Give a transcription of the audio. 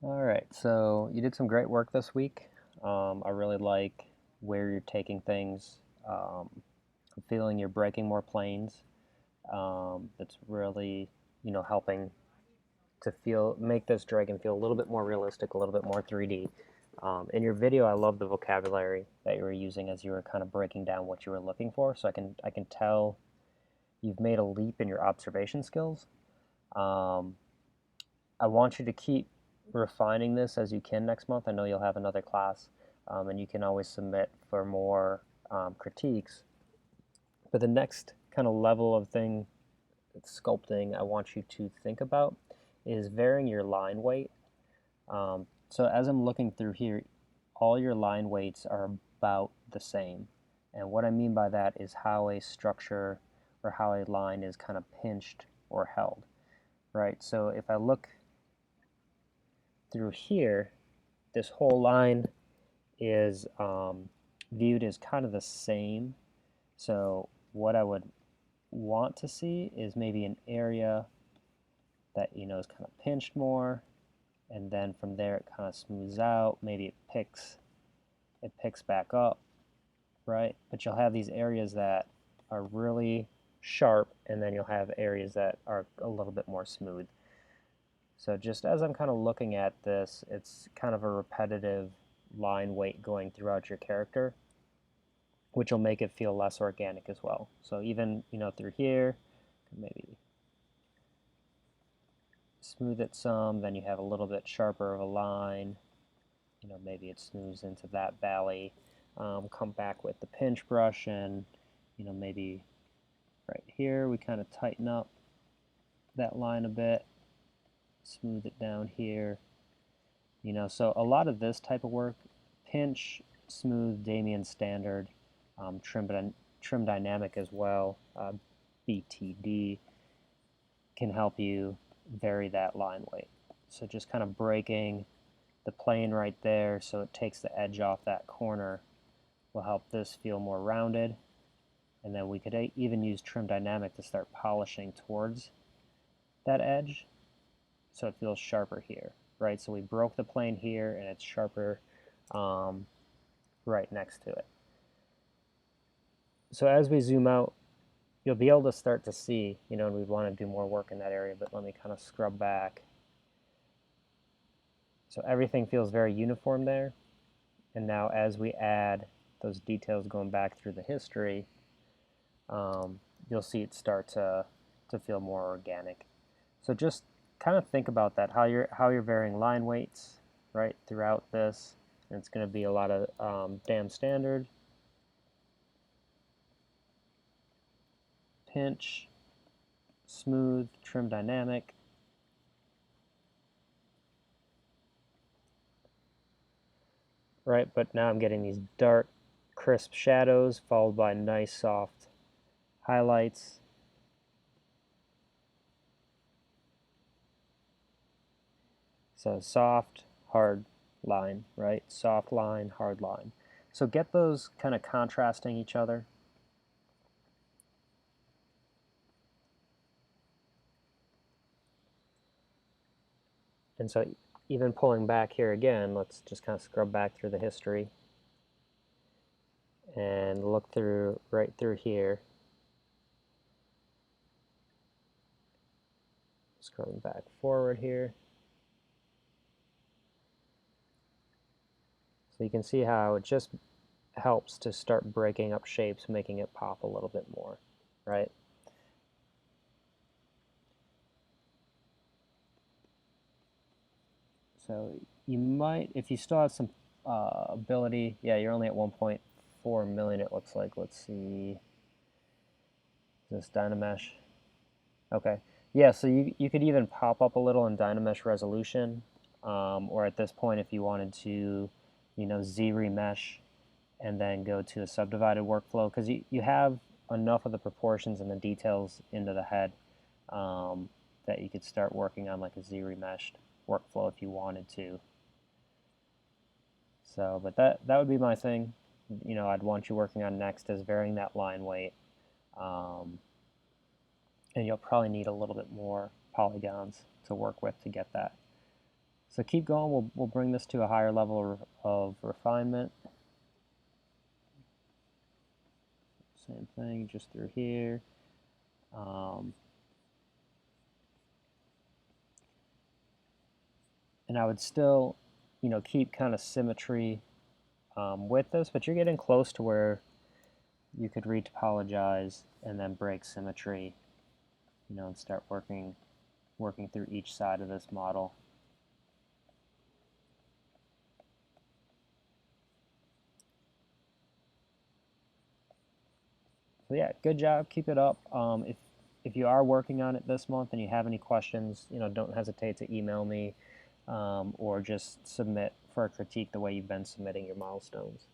All right, so you did some great work this week. I really like where you're taking things. I'm feeling you're breaking more planes. That's really, helping to make this dragon feel a little bit more realistic, a little bit more 3D. In your video, I love the vocabulary that you were using as you were kind of breaking down what you were looking for. So I can tell you've made a leap in your observation skills. Um, I want you to keep refining this as you can next month. I know you'll have another class, and you can always submit for more critiques. But the next kind of level of thing, sculpting, I want you to think about is varying your line weight. So as I'm looking through here, all your line weights are about the same. And what I mean by that is how a structure or how a line is kind of pinched or held, right? So if I look through here, this whole line is viewed as kind of the same. So what I would want to see is maybe an area that is kind of pinched more, and then from there it kind of smooths out. Maybe it picks back up, right? But you'll have these areas that are really sharp, and then you'll have areas that are a little bit more smooth. So just as I'm kind of looking at this, it's kind of a repetitive line weight going throughout your character, which will make it feel less organic as well. So even, through here, maybe smooth it some, then you have a little bit sharper of a line. Maybe it smooths into that valley. Come back with the pinch brush and, maybe right here we kind of tighten up that line a bit, smooth it down here. So a lot of this type of work, pinch, smooth, Damien standard, trim dynamic as well, BTD, can help you vary that line weight. So just kind of breaking the plane right there so it takes the edge off that corner will help this feel more rounded. And then we could even use trim dynamic to start polishing towards that edge so it feels sharper here, right? So we broke the plane here and it's sharper right next to it. So as we zoom out, you'll be able to start to see, and we want to do more work in that area, but let me kind of scrub back. So everything feels very uniform there. And now as we add those details going back through the history, you'll see it start to feel more organic. So just kind of think about that, how you're varying line weights, right, throughout this. And it's going to be a lot of dam standard, pinch, smooth, trim dynamic. Right, but now I'm getting these dark, crisp shadows followed by nice, soft highlights. So soft, hard line, right? Soft line, hard line. So get those kind of contrasting each other. And so even pulling back here again, let's just kind of scrub back through the history and look right through here. Scrolling back forward here. So you can see how it just helps to start breaking up shapes, making it pop a little bit more, right? So you might, if you still have some ability, yeah, you're only at 1.4 million, it looks like. Let's see. Is this Dynamesh? Okay. Yeah, so you could even pop up a little in Dynamesh resolution, or at this point, if you wanted to, Z-remesh and then go to a subdivided workflow, because you have enough of the proportions and the details into the head that you could start working on like a Z-remeshed workflow if you wanted to. So, but that would be my thing. I'd want you working on next is varying that line weight. And you'll probably need a little bit more polygons to work with to get that. So keep going. We'll bring this to a higher level of refinement. Same thing, just through here. And I would still, keep kind of symmetry with this, but you're getting close to where you could retopologize and then break symmetry, and start working through each side of this model. So yeah, good job. Keep it up. If you are working on it this month and you have any questions, don't hesitate to email me or just submit for a critique the way you've been submitting your milestones.